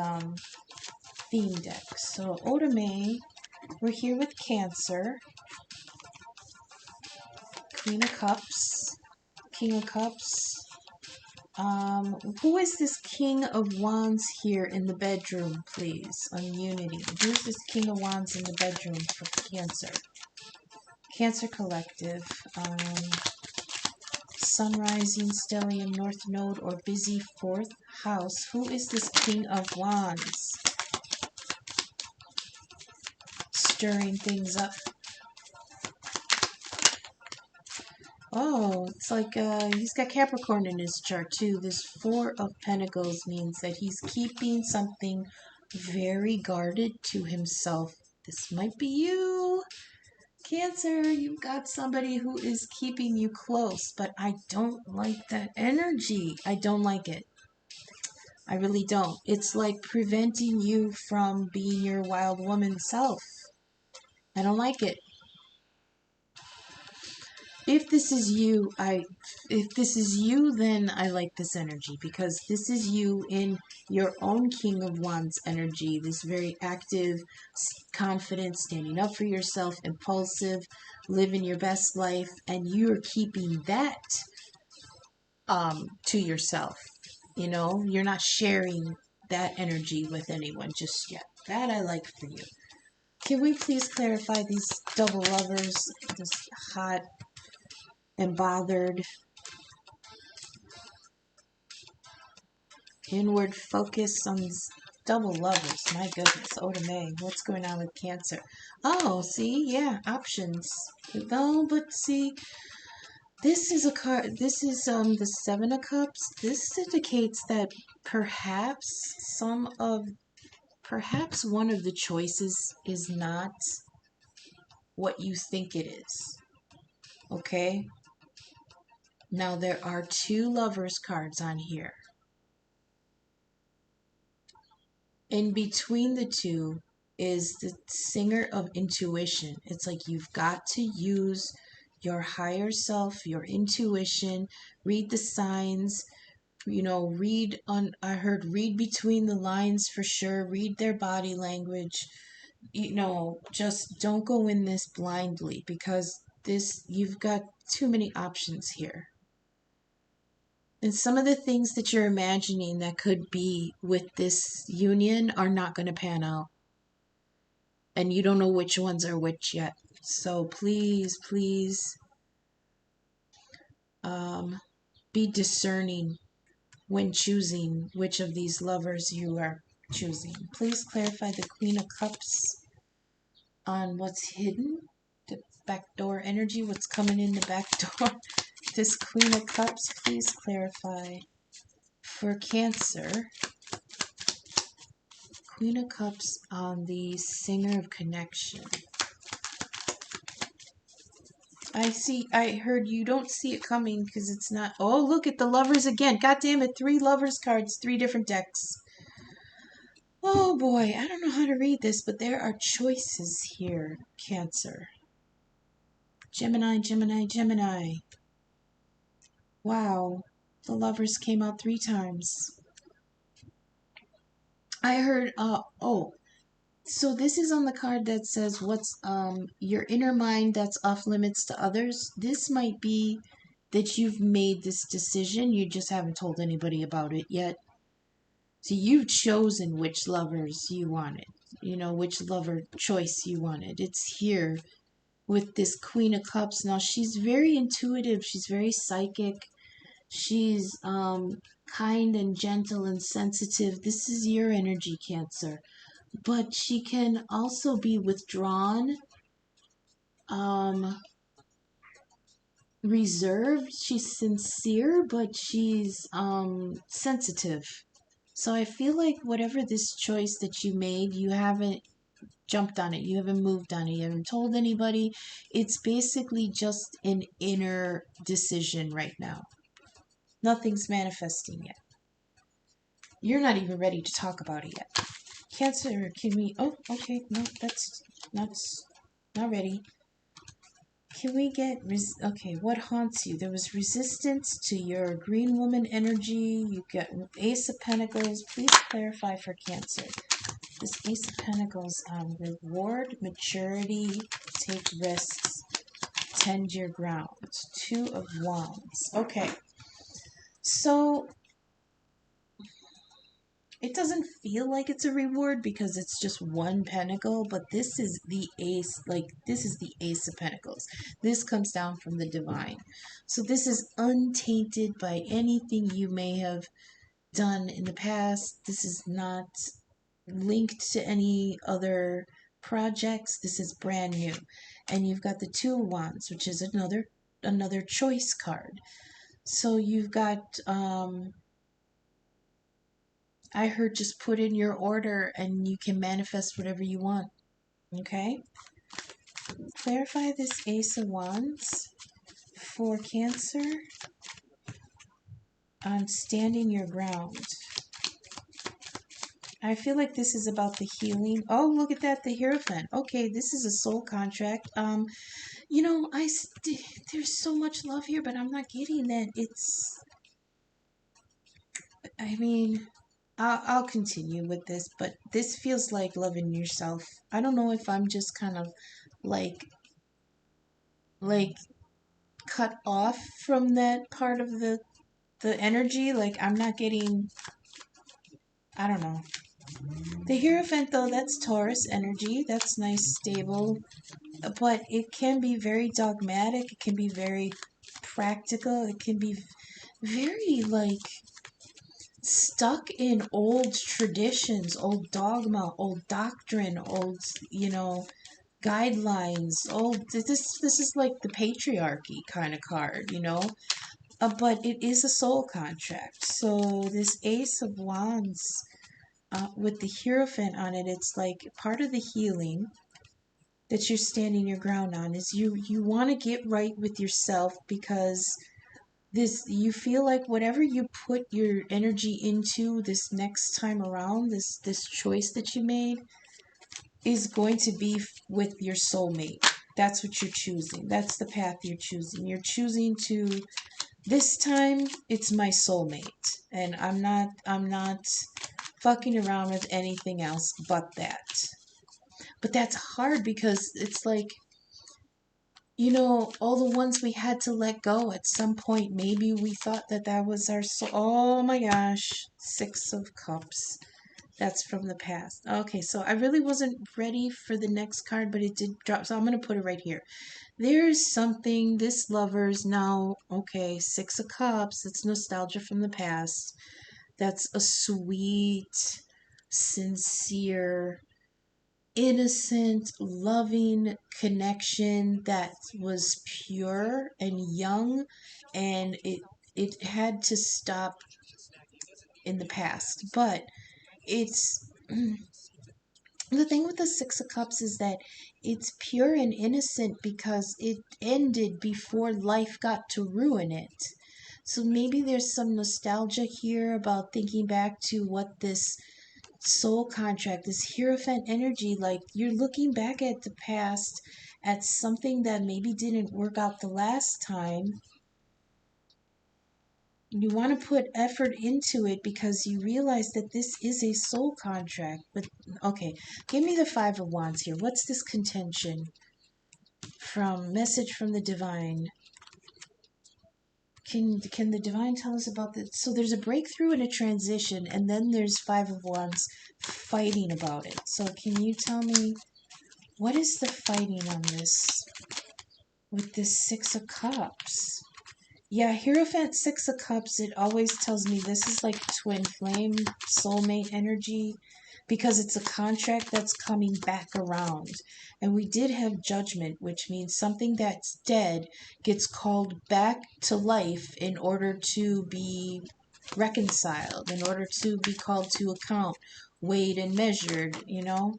theme deck. So Oda-Mae, we're here with Cancer. Queen of Cups. King of Cups. Who is this King of Wands here in the bedroom, please? On Unity. Who's this King of Wands in the bedroom for Cancer? Cancer Collective. Sun Rising, Stellium, North Node, or Busy 4th House. Who is this King of Wands? Stirring things up. Oh, it's like he's got Capricorn in his chart too. This 4 of Pentacles means that he's keeping something very guarded to himself. This might be you. Cancer, you've got somebody who is keeping you close, but I don't like that energy. I don't like it. I really don't. It's like preventing you from being your wild woman self. I don't like it. If this is you, then I like this energy, because this is you in your own King of Wands energy, this very active, confident, standing up for yourself, impulsive, living your best life, and you're keeping that to yourself. You know, you're not sharing that energy with anyone just yet. That I like for you. Can we please clarify these double lovers, this hot and bothered, inward focus on these double lovers? My goodness, Oda-Mae, what's going on with Cancer? Oh, see, yeah, options. No, but see, this is a card. This is the 7 of Cups. This indicates that perhaps one of the choices is not what you think it is. Okay? Now there are 2 lovers cards on here. In between the 2 is the singer of intuition. It's like you've got to use your higher self, your intuition, read the signs, I heard read between the lines for sure, read their body language, just don't go in this blindly, because you've got too many options here. And some of the things that you're imagining that could be with this union are not going to pan out. And you don't know which ones are which yet. So please, be discerning when choosing which of these lovers you are choosing. Please clarify the Queen of Cups on what's hidden, the backdoor energy, what's coming in the back door. This Queen of Cups, please clarify. For Cancer, Queen of Cups on the Singer of Connection. I heard you don't see it coming because it's not. Oh, look at the Lovers again. God damn it, 3 Lovers cards, 3 different decks. Oh boy, I don't know how to read this, but there are choices here, Cancer. Gemini, Gemini, Gemini. Wow, the Lovers came out 3 times. I heard, oh, so this is on the card that says what's your inner mind that's off limits to others. This might be that you've made this decision, you just haven't told anybody about it yet. So you've chosen which lovers you wanted, you know, which lover choice you wanted. It's here with this Queen of Cups. Now she's very intuitive, she's very psychic, she's kind and gentle and sensitive. This is your energy, Cancer. But she can also be withdrawn, reserved. She's sincere, but she's sensitive. So I feel like whatever this choice that you made, you haven't jumped on it, you haven't moved on it, you haven't told anybody. It's basically just an inner decision right now. Nothing's manifesting yet. You're not even ready to talk about it yet. Cancer, can we... Oh, okay, no, that's not ready. Can we get... Okay, what haunts you? There was resistance to your green woman energy. You get Ace of Pentacles. Please clarify for Cancer. This Ace of Pentacles, reward, maturity, take risks, tend your ground. 2 of Wands. Okay, so it doesn't feel like it's a reward because it's just 1 pentacle, but this is the ace, like this is the Ace of Pentacles. This comes down from the divine. So this is untainted by anything you may have done in the past. This is not linked to any other projects. This is brand new. And you've got the 2 of Wands, which is another choice card. So you've got I heard just put in your order and you can manifest whatever you want. Okay? Clarify this Ace of Wands for Cancer on standing your ground. I feel like this is about the healing. Oh, look at that, the Hierophant. Okay, this is a soul contract. You know, there's so much love here, but I'm not getting that. I mean, I'll continue with this, but this feels like loving yourself. I don't know if I'm just kind of like cut off from that part of the energy. Like I'm not getting, I don't know. The Hierophant though, that's Taurus energy. That's nice, stable, but it can be very dogmatic. It can be very practical. It can be very like stuck in old traditions, old dogma, old doctrine, old, you know, guidelines. Old this is like the patriarchy kind of card, you know. But it is a soul contract. So this Ace of Wands with the Hierophant on it, it's like part of the healing that you're standing your ground on is you want to get right with yourself because this you feel like whatever you put your energy into this next time around, this choice that you made is going to be with your soulmate. That's what you're choosing. That's the path you're choosing. You're choosing to, this time it's my soulmate, and I'm not fucking around with anything else but that. But that's hard because it's like, you know, all the ones we had to let go at some point. Maybe we thought that was our soul. Oh my gosh. 6 of Cups. That's from the past. Okay, so I really wasn't ready for the next card, but it did drop. So I'm going to put it right here. There's something, this lover's now, okay, 6 of Cups. It's nostalgia from the past. That's a sweet, sincere, innocent, loving connection that was pure and young, and it had to stop in the past. But it's the thing with the Six of Cups is that it's pure and innocent because it ended before life got to ruin it. So maybe there's some nostalgia here about thinking back to what this soul contract, this Hierophant energy, like you're looking back at the past, at something that maybe didn't work out the last time. You want to put effort into it because you realize that this is a soul contract. But okay, give me the Five of Wands here. What's this contention? From Message from the Divine. Can the Divine tell us about this? So there's a breakthrough and a transition, and then there's Five of Wands fighting about it. So can you tell me what is the fighting on this with this Six of Cups? Yeah, Hierophant, Six of Cups, it always tells me this is like twin flame, soulmate energy, because it's a contract that's coming back around. And we did have Judgment, which means something that's dead gets called back to life in order to be reconciled, in order to be called to account, weighed and measured, you know?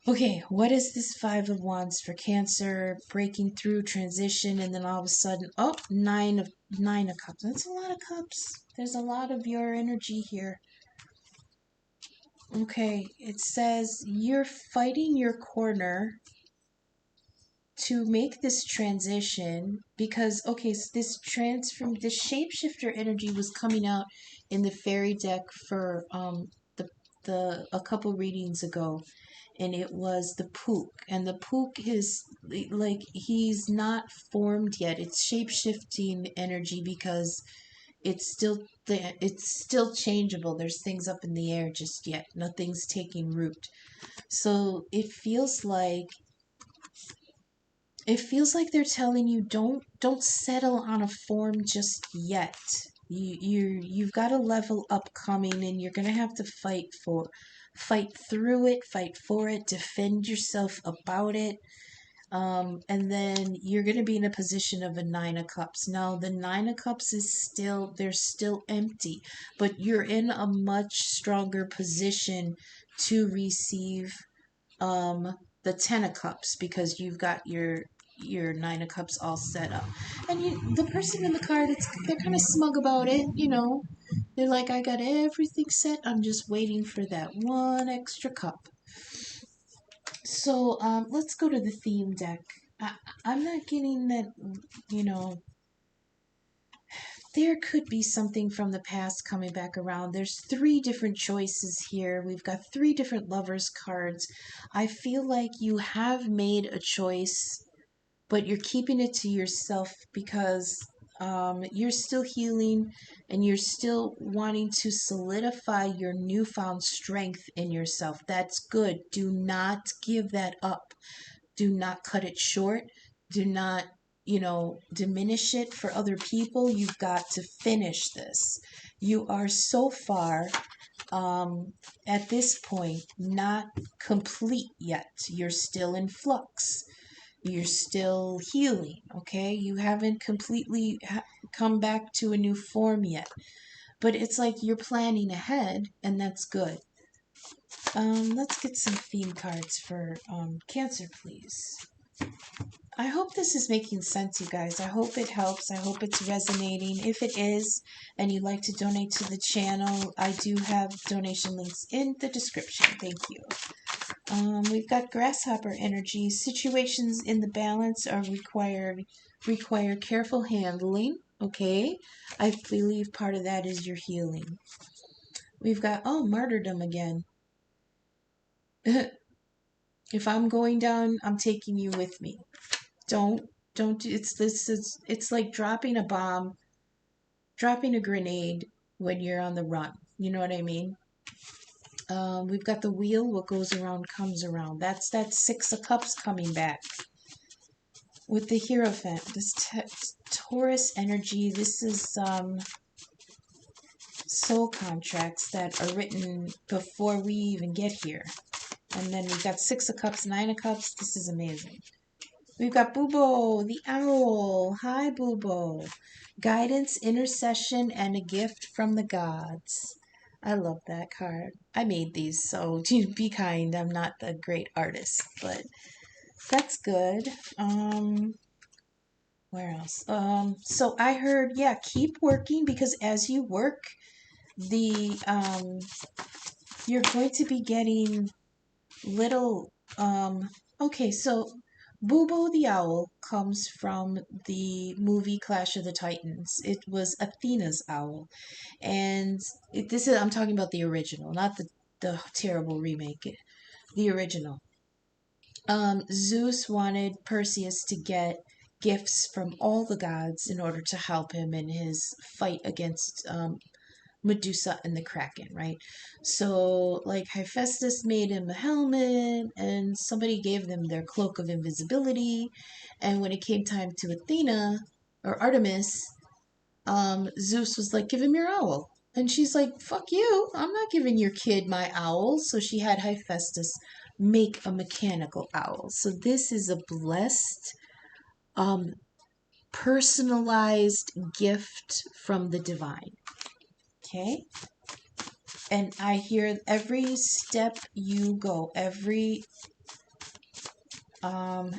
Okay, what is this Five of Wands for Cancer? Breaking through, transition, and then all of a sudden, oh, Nine of Cups. That's a lot of cups. There's a lot of your energy here. Okay, it says you're fighting your corner to make this transition because okay, so this shapeshifter energy was coming out in the fairy deck for the a couple readings ago, and it was the Pook. And the Pook is like he's not formed yet. It's shape-shifting energy because it's still changeable. There's things up in the air just yet. Nothing's taking root. So it feels like they're telling you don't settle on a form just yet. You've got a level up coming, and you're gonna have to fight through it, fight for it, defend yourself about it. And then you're going to be in a position of a Nine of Cups. Now, the Nine of Cups they're still empty, but you're in a much stronger position to receive the Ten of Cups because you've got your Nine of Cups all set up. And the person in the card, they're kind of smug about it, you know. They're like, I got everything set. I'm just waiting for that one extra cup. So let's go to the theme deck. I'm not getting that, you know, there could be something from the past coming back around. There's three different choices here. We've got three different lovers cards. I feel like you have made a choice, but you're keeping it to yourself because you're still healing and you're still wanting to solidify your newfound strength in yourself. That's good. Do not give that up. Do not cut it short. Do not, diminish it for other people. You've got to finish this. You are so far at this point not complete yet. You're still in flux. You're still healing, okay? You haven't completely come back to a new form yet. But it's like you're planning ahead, and that's good. Let's get some theme cards for Cancer, please. I hope this is making sense, you guys. I hope it helps. I hope it's resonating. If it is, and you'd like to donate to the channel, I do have donation links in the description. Thank you. We've got grasshopper energy. Situations in the balance are require careful handling. Okay, I believe part of that is your healing. We've got martyrdom again. If I'm going down, I'm taking you with me. Don't do it's like dropping a bomb, dropping a grenade when you're on the run. You know what I mean? We've got the wheel. What goes around comes around. That's that Six of Cups coming back. With the Hierophant, this Taurus energy, this is soul contracts that are written before we even get here. And then we've got Six of Cups, Nine of Cups. This is amazing. We've got Bubo, the owl. Hi, Bubo. Guidance, intercession, and a gift from the gods. I love that card. I made these, so be kind. I'm not a great artist, but that's good. Where else? So I heard, yeah, keep working, because as you work, the you're going to be getting little okay, so Bubo the Owl comes from the movie Clash of the Titans. It was Athena's owl. And this is, I'm talking about the original, not the terrible remake. The original. Zeus wanted Perseus to get gifts from all the gods in order to help him in his fight against Medusa and the Kraken, right? So, like, Hephaestus made him a helmet, and somebody gave them their cloak of invisibility. And when it came time to Athena or Artemis, Zeus was like, "Give him your owl." And she's like, "Fuck you, I'm not giving your kid my owl." So she had Hephaestus make a mechanical owl. So this is a blessed, um, personalized gift from the divine. Okay? And I hear every step you go, um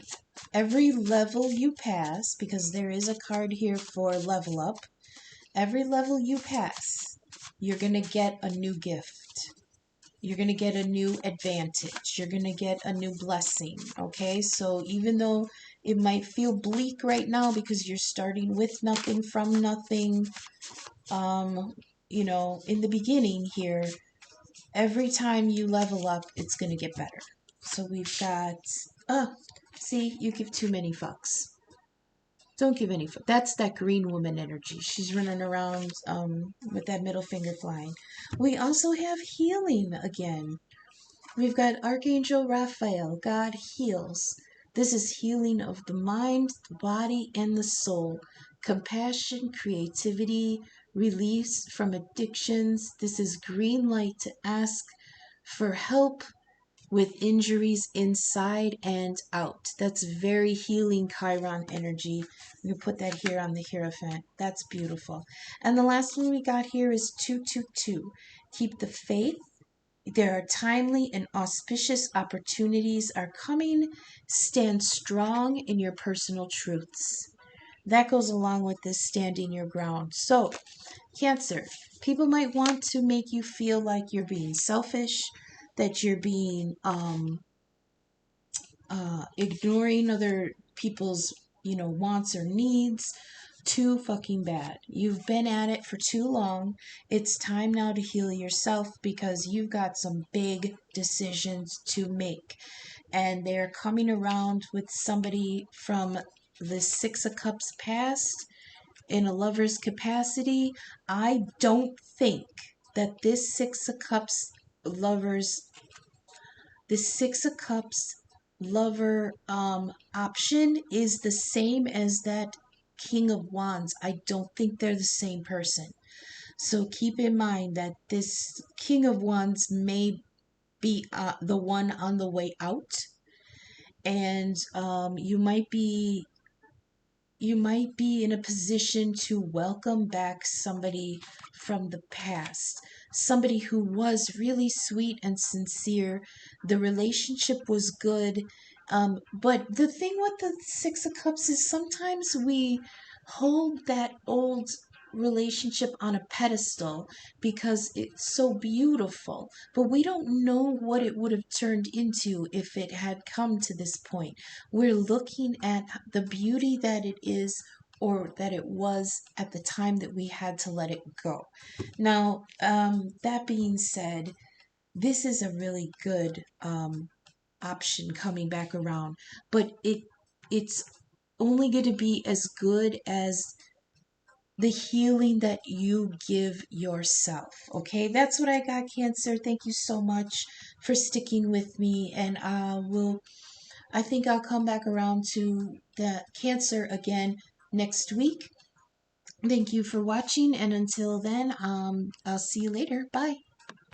every level you pass, because there is a card here for level up. Every level you pass, you're going to get a new gift. You're going to get a new advantage. You're going to get a new blessing. Okay? So even though it might feel bleak right now because you're starting with nothing from nothing, in the beginning here, every time you level up, it's going to get better. So we've got, see, you give too many fucks. Don't give any fuck. That's that green woman energy. She's running around with that middle finger flying. We also have healing again. We've got Archangel Raphael. God heals. This is healing of the mind, the body, and the soul. Compassion, creativity, release from addictions. This is green light to ask for help with injuries inside and out. That's very healing Chiron energy. We can put that here on the Hierophant. That's beautiful. And the last one we got here is 222. Keep the faith. There are timely and auspicious opportunities are coming. Stand strong in your personal truths. That goes along with this standing your ground. So, Cancer, people might want to make you feel like you're being selfish, that you're being ignoring other people's wants or needs. Too fucking bad. You've been at it for too long. It's time now to heal yourself, because you've got some big decisions to make, and they're coming around with somebody from the Six of Cups past in a lover's capacity. I don't think that this Six of Cups lover option is the same as that King of Wands. I don't think they're the same person. So keep in mind that this King of Wands may be the one on the way out, and you might be in a position to welcome back somebody from the past, somebody who was really sweet and sincere. The relationship was good. But the thing with the Six of Cups is sometimes we hold that old relationship on a pedestal because it's so beautiful, but we don't know what it would have turned into if it had come to this point. We're looking at the beauty that it is, or that it was at the time that we had to let it go. Now, that being said, this is a really good option coming back around, but it's only going to be as good as the healing that you give yourself. Okay, that's what I got, Cancer. Thank you so much for sticking with me, and I think I'll come back around to the Cancer again next week. Thank you for watching, and until then, I'll see you later. Bye.